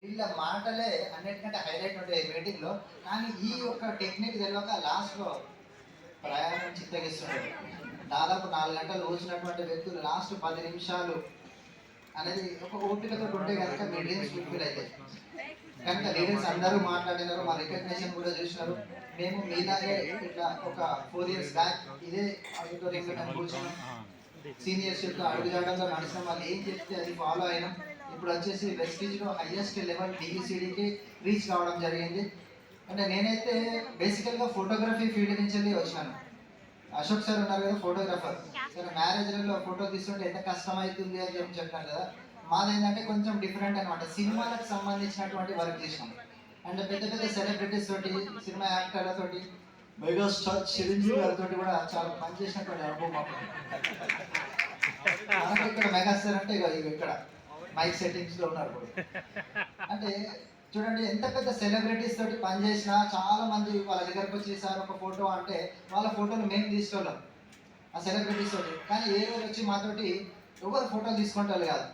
వీళ్ళ మాటలే అన్నిటికంటే హైలైట్ ఉంటాయి మీటింగ్లో. కానీ ఈ యొక్క టెక్నిక్ తెలియక లాస్ట్లో ప్రయాణం చిత్తగిస్తుంటారు. దాదాపు 4 గంటలు కూర్చున్నటువంటి వ్యక్తులు లాస్ట్ 10 నిమిషాలు అనేది ఒక ఓపికతో ఉంటే కనుక మీ డ్రీమ్స్ ఫుల్ఫిల్ అవుతాయి. కనుక లీడర్స్ అందరూ మాట్లాడినారు, మా రికగ్నేషన్ కూడా చూసినారు. మేము మీలాగే ఇట్లా ఒక 4 years బ్యాక్ ఇదే ఆడిటోరియంలో మేము కూర్చున్నాం. సీనియర్స్ యొక్క అడుగుజాడల్లో నడిచిన వాళ్ళు ఏం చెప్తే అది ఫాలో అయినాం. ఇప్పుడు వచ్చేసి వెస్టీజ్లో హైయెస్ట్ లెవెల్ డిఈసిడికి రీచ్ కావడం జరిగింది. అంటే నేనైతే బేసికల్గా ఫోటోగ్రఫీ ఫీల్డ్ నుంచి వచ్చినాను. అశోక్ సార్ ఉన్నారు కదా ఫోటోగ్రాఫర్, సరే మ్యారేజ్లలో ఫోటో తీసుకుంటే ఎంత కష్టమవుతుంది అని చెప్పాను కదా. మాదేంటంటే కొంచెం డిఫరెంట్ అనమాట. సినిమాలకు సంబంధించినటువంటి వర్క్ చేసినాం. అండ్ పెద్ద పెద్ద సెలబ్రిటీస్ తోటి, సినిమా యాక్టర్లతోటి, మెగాస్టార్ చిరంజీవి గారితో కూడా చాలా పనిచేసినటువంటి అనుభవం మాకు. మనకి ఇక్కడ మెగాస్టార్ అంటే ఇక్కడ మైక్ సెట్టింగ్స్ లో ఉన్నారు. అంటే చూడండి ఎంత పెద్ద సెలబ్రిటీస్ తోటి పనిచేసినా చాలా మంది వాళ్ళ దగ్గరకు వచ్చేసారు ఒక ఫోటో అంటే వాళ్ళ ఫోటోలు మేము తీసుకోలేం ఆ సెలబ్రిటీస్ తోటి. కానీ ఏ రోజు వచ్చి మాతోటి ఎవరు ఫోటోలు తీసుకుంటారు కాదు.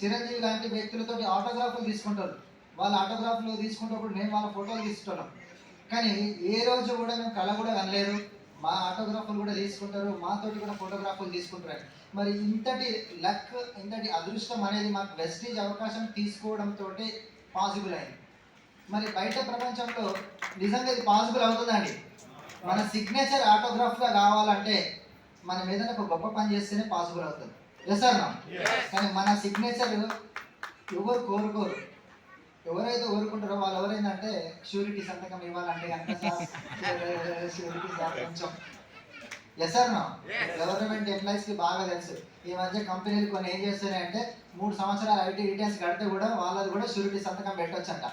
చిరంజీవి లాంటి వ్యక్తులతోటి ఆటోగ్రాఫ్లు తీసుకుంటారు. వాళ్ళ ఆటోగ్రాఫ్లు తీసుకున్నప్పుడు మేము వాళ్ళ ఫోటోలు తీసుకుంటాం. కానీ ఏ రోజు కూడా మేము కళ కూడా కనలేదు. మా ఆటోగ్రాఫ్లు కూడా తీసుకుంటారు, మాతోటి కూడా ఫోటోగ్రాఫ్లు తీసుకుంటారు. మరి ఇంతటి లక్, ఇంతటి అదృష్టం అనేది మాకు వెస్టీజ్ అవకాశం తీసుకోవడంతో పాసిబుల్ అయింది. మరి బయట ప్రపంచంలో నిజంగా ఇది పాసిబుల్ అవుతుందండి. మన సిగ్నేచర్ ఆటోగ్రాఫ్గా కావాలంటే మనం ఏదైనా ఒక గొప్ప పని చేస్తేనే పాసిబుల్ అవుతుంది. ఎస్ సార్ నా? కానీ మన సిగ్నేచర్ ఎవరు కోరుకోరు. ఎవరైతే కోరుకుంటారో వాళ్ళు ఎవరైందంటే షూరిటీ సంతకం ఇవ్వాలంటే కనుక షూరిటీ సార్ కొంచెం ఎస్ సార్ నా? గవర్నమెంట్ ఎంప్లాయీస్కి బాగా తెలుసు. ఈ మధ్య కంపెనీలు కొన్ని ఏం చేస్తున్నాయంటే 3 సంవత్సరాలు ఐటీ రిటర్న్స్ కడితే కూడా వాళ్ళది కూడా షూరిటీ సంతకం పెట్టొచ్చంట.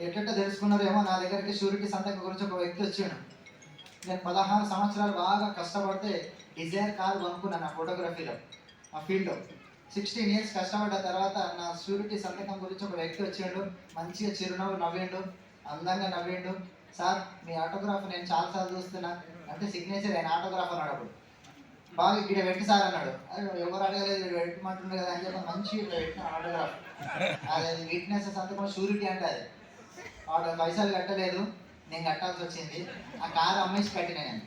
ఎట్లా తెలుసుకున్నారేమో, నా దగ్గరికి షూరిటీ సంతకం గురించి ఒక వ్యక్తి వచ్చాడు. నేను 16 సంవత్సరాలు బాగా కష్టపడితే డిజైర్ కార్ కొనుక్కున్నాను ఆ ఫోటోగ్రఫీలో, ఆ ఫీల్డ్లో. 16 years కష్టపడ్డ తర్వాత నా షూరిటీ సంతకం గురించి ఒక వ్యక్తి వచ్చాడు. మంచిగా చిరునవ్వు నవ్విండు, అందంగా నవ్విండు. సార్ మీ ఆటోగ్రాఫ్ నేను చాలాసార్లు చూస్తున్నా అంటే సిగ్నేచర్ ఆయన ఆటోగ్రాఫ్ అన్నాడు. అప్పుడు బాగా ఇక్కడ పెట్టి సార్ అన్నాడు. ఎవరు అడగలేదు, పెట్టమంటుండే కదా అని చెప్పి మంచిగా పెట్టిన ఆటోగ్రాఫ్. అది వీక్నెస్ సంతకం షూరిటీ అంటే అది పైసలు కట్టలేదు, నేను కట్టాల్సి వచ్చింది. ఆ కారు అమ్మేసి కట్టిన నేను.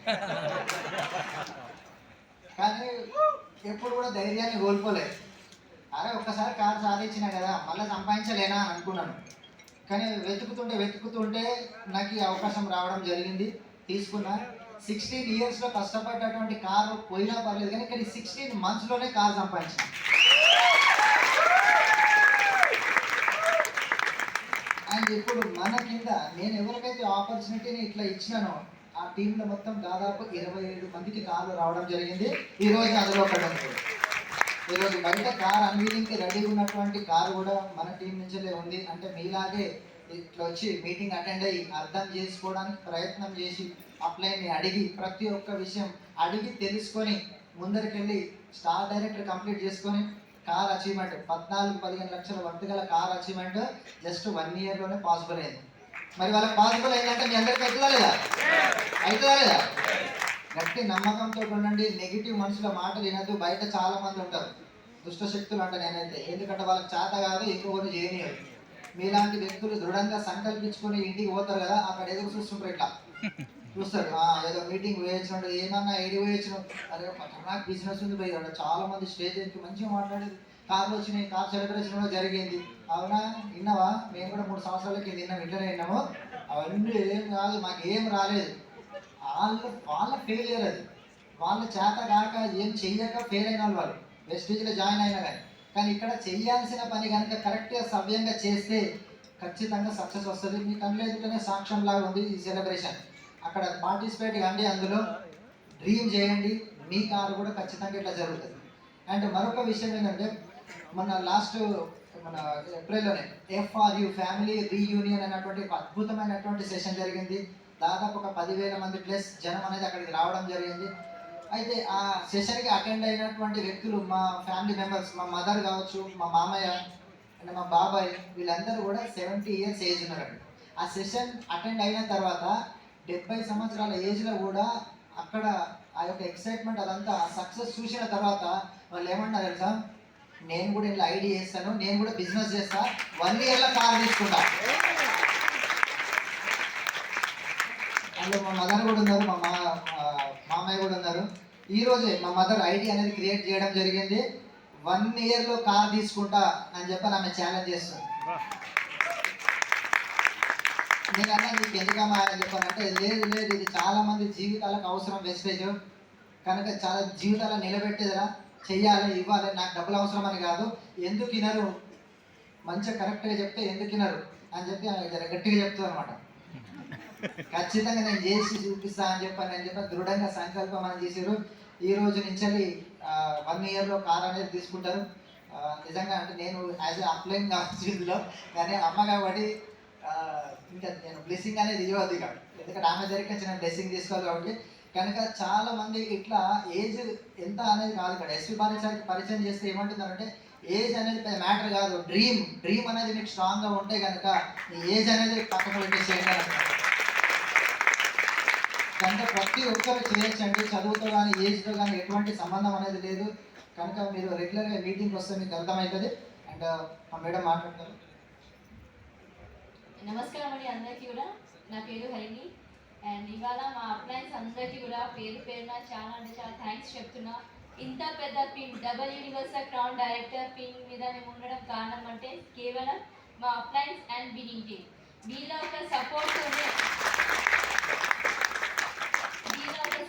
కానీ ఎప్పుడు కూడా ధైర్యాన్ని కోల్పోలేదు. అరే ఒక్కసారి కారు సాధించినా కదా మళ్ళీ సంపాదించలేనా అని అనుకున్నాను. కానీ వెతుకుతుంటే నాకు ఈ అవకాశం రావడం జరిగింది, తీసుకున్నా. 16 yearsలో కష్టపడ్డటువంటి కారు పోయినా పర్లేదు, కానీ ఇక్కడ 16 monthsలోనే కారు సంపాదించిన. అండ్ ఇప్పుడు మన కింద నేను ఎవరికైతే ఆపర్చునిటీని ఇట్లా ఇచ్చినానో ఆ టీంలో మొత్తం దాదాపు 27 మందికి కార్లు రావడం జరిగింది. ఈరోజు అందులో ఒకటి. ఈరోజు బయట కార్ అన్వీలింగ్కి రెడీగా ఉన్నటువంటి కారు కూడా మన టీం నుంచే ఉంది. అంటే మీలాగే ఇట్లా వచ్చి మీటింగ్ అటెండ్ అయ్యి అర్థం చేసుకోవడానికి ప్రయత్నం చేసి అప్లైని అడిగి ప్రతి ఒక్క విషయం అడిగి తెలుసుకొని ముందరికెళ్ళి స్టార్ డైరెక్టర్ కంప్లీట్ చేసుకొని కార్ అచీవ్మెంట్ 14-15 లక్షల వర్త్ గల కార్ అచీవ్మెంట్ జస్ట్ 1 yearలోనే పాసిబుల్ అయింది. మరి వాళ్ళకి పాసిబుల్ అయిందంటే మీ అందరికీ అవుతుందా లేదా? అవుతుందా లేదా? గట్టి నమ్మకంతో ఉండండి. నెగిటివ్ మనుషుల మాటలు వినద్దు. బయట చాలా మంది ఉంటారు దుష్ట శక్తులు అంట నేనైతే. ఎందుకంటే వాళ్ళకి చేత కాదు, ఇంకొకరు చేయనియరు. మీలాంటి వ్యక్తులు దృఢంగా సంకల్పించుకొని ఇంటికి పోతారు కదా, అక్కడ ఎదురు చూస్తుంటారు. ఇట్లా చూస్తారు, ఏదో మీటింగ్ వేయించినట్టు, ఏమన్నా ఏడి వేయించిన, అరే నాకు బిజినెస్ ఉంది పోయి చాలా మంది స్టేజ్ ఎక్కి మంచిగా మాట్లాడేది, కార్లు వచ్చినాయి, కార్ సెలబ్రేషన్ కూడా జరిగింది. అవునా విన్నావా? మేము కూడా 3 సంవత్సరాల కింద విన్నాం, ఇంట్లోనే విన్నాము. అవన్నీ ఏం కాదు, మాకు ఏం రాలేదు. వాళ్ళ ఫెయిలియర్ అది. వాళ్ళ చేత కాక ఏం చెయ్యక ఫెయిల్ అయిన వాళ్ళు వెస్టీజ్లో జాయిన్ అయినా కానీ ఇక్కడ చెయ్యాల్సిన పని కనుక కరెక్ట్గా సవ్యంగా చేస్తే ఖచ్చితంగా సక్సెస్ వస్తుంది. మీ కళ్ళ ఎదుటనే సాక్ష్యం లాగా ఉంది ఈ సెలబ్రేషన్. అక్కడ పార్టిసిపేట్ కండి, అందులో డ్రీమ్ చేయండి, మీ కారు కూడా ఖచ్చితంగా ఇట్లా జరుగుతుంది. అండ్ మరొక విషయం ఏంటంటే మన ఏప్రిల్లోనే FRU ఫ్యామిలీ రీయూనియన్ అనేటువంటి ఒక అద్భుతమైనటువంటి సెషన్ జరిగింది. దాదాపు ఒక 10,000 మంది ప్లస్ జనం అనేది అక్కడికి రావడం జరిగింది. అయితే ఆ సెషన్కి అటెండ్ అయినటువంటి వ్యక్తులు మా ఫ్యామిలీ మెంబర్స్, మా మదర్ కావచ్చు, మా మామయ్య అండ్ మా బాబాయ్, వీళ్ళందరూ కూడా 70 years ఏజ్ ఉన్నారండి. ఆ సెషన్ అటెండ్ అయిన తర్వాత 70 సంవత్సరాల ఏజ్లో కూడా అక్కడ ఆ యొక్క ఎక్సైట్మెంట్ అదంతా సక్సెస్ చూసిన తర్వాత వాళ్ళు ఏమన్నారు తెలుసా? నేను కూడా ఇలా ఐడి చేస్తాను, నేను కూడా బిజినెస్ చేస్తా, 1 ఇయర్లో కార్ తీసుకుంటా. అందులో మా మదర్ కూడా ఉన్నారు, మామయ్య కూడా ఉన్నారు. ఈ రోజే మా మదర్ ఐడి అనేది క్రియేట్ చేయడం జరిగింది. 1 ఇయర్లో కార్ తీసుకుంటా అని చెప్పి ఆమె ఛాలెంజ్ చేస్తుంది. నేనన్నా నీకు ఎందుకమ్మా అని చెప్పానంటే, లేదు లేదు ఇది చాలా మంది జీవితాలకు అవసరం, వెస్టేజ్ కనుక చాలా జీవితాలను నిలబెట్టేదిరా, చెయ్యాలి, ఇవ్వాలి, నాకు డబ్బులు అవసరం అని కాదు, ఎందుకు వినరు, మంచిగా కరెక్ట్గా చెప్తే ఎందుకు వినరు అని చెప్పి గట్టిగా చెప్తాను అనమాట. ఖచ్చితంగా నేను చేసి చూపిస్తా అని చెప్పి దృఢంగా సంకల్పం అని చేశారు. ఈ రోజు నుంచి 1 ఇయర్లో కార్ అనేది తీసుకుంటారు. నిజంగా అంటే నేను యాజ్ ఏ అప్లైన్ కావచ్చు ఇందులో, కానీ అమ్మ కాబట్టి ఇంకా నేను బ్లెస్సింగ్ అనేది ఇవ్వద్దు ఇక, ఎందుకంటే ఆమె దగ్గరికి నేను బ్లెస్సింగ్ తీసుకోవాలి కాబట్టి. కనుక చాలా మంది ఇట్లా ఏజ్ ఎంత అనేది కాదు, ఇక్కడ ఎస్వి పరిచయం చేస్తే ఏమంటున్నారంటే ఏజ్ అనేది మ్యాటర్ కాదు, డ్రీమ్ అనేది మీకు స్ట్రాంగ్గా ఉంటే కనుక ఈ ఏజ్ అనేది పక్కన పెట్టేసేయండి అంటారు. కనుక ప్రతి ఒక్కరు చేయొచ్చండి, చదువుతో కానీ ఏజ్తో కానీ ఎటువంటి సంబంధం అనేది లేదు. కనుక మీరు రెగ్యులర్గా మీటింగ్కి వస్తే మీకు అర్థమవుతుంది. అండ్ మా మేడం మాట్లాడతారు. నమస్కారం అండి అందరికీ కూడా, నా పేరు హరిణి. అండ్ ఇవాళ మా అప్లయన్స్ అందరికీ కూడా పేరున చాలా అంటే చాలా థ్యాంక్స్ చెప్తున్నా. ఇంత పెద్ద pin, double universal crown director pin మీద మేము ఉండడం కారణం అంటే కేవలం మా అప్లయన్స్ అండ్ బిల్లింగ్ టీమ్. వీళ్ళ ఒక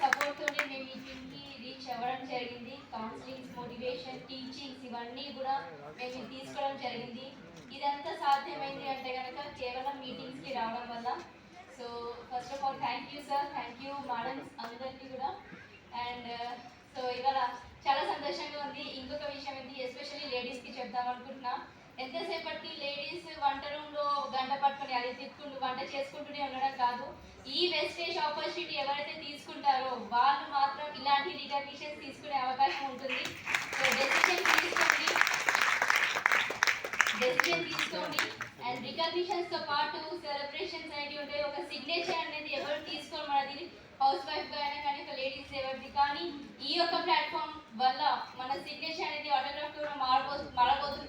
సపోర్ట్తోనే మేము ఈ పిన్కి రీచ్ అవ్వడం జరిగింది. కౌన్సిలింగ్స్, మోటివేషన్, టీచింగ్స్ ఇవన్నీ కూడా మేము తీసుకోవడం జరిగింది. ఇదంతా సాధ్యమైంది అంటే కనుక కేవలం మీటింగ్స్కి రావడం వల్ల. So first of all thank you sir, thank you madams అందరికీ కూడా. అండ్ సో ఇవాళ చాలా సంతోషంగా ఉంది. ఇంకొక విషయం ఏంటి, ఎస్పెషల్లీ లేడీస్కి చెప్దాం అనుకుంటున్నా. ఎంతసేపటికి లేడీస్ వంట రూమ్లో గంట పట్టుకొని అది వంట చేసుకుంటూనే ఉండడం కాదు, ఈ వెస్టేజ్ ఆపర్చునిటీ ఎవరైతే తీసుకుంటారో వాళ్ళు మాత్రం ఇలాంటి రికగ్నిషన్స్ తీసుకునే అవకాశం ఉంటుంది. సో డెసిషన్ తీసుకోండి. అండ్ రికగ్నిషన్స్తో పాటు సెలబ్రేషన్స్ అనేవి ఉంటాయి. ఒక సిగ్నేచర్ అనేది ఎవరు తీసుకోవాలి, మనది హౌస్ వైఫ్గా అయినా కానీ ఒక లేడీస్ ఎవరిది, కానీ ఈ యొక్క ప్లాట్ఫామ్ వల్ల మన సిగ్నేచర్ అనేది ఆటోగ్రాఫ్ కూడా మారబోతుంది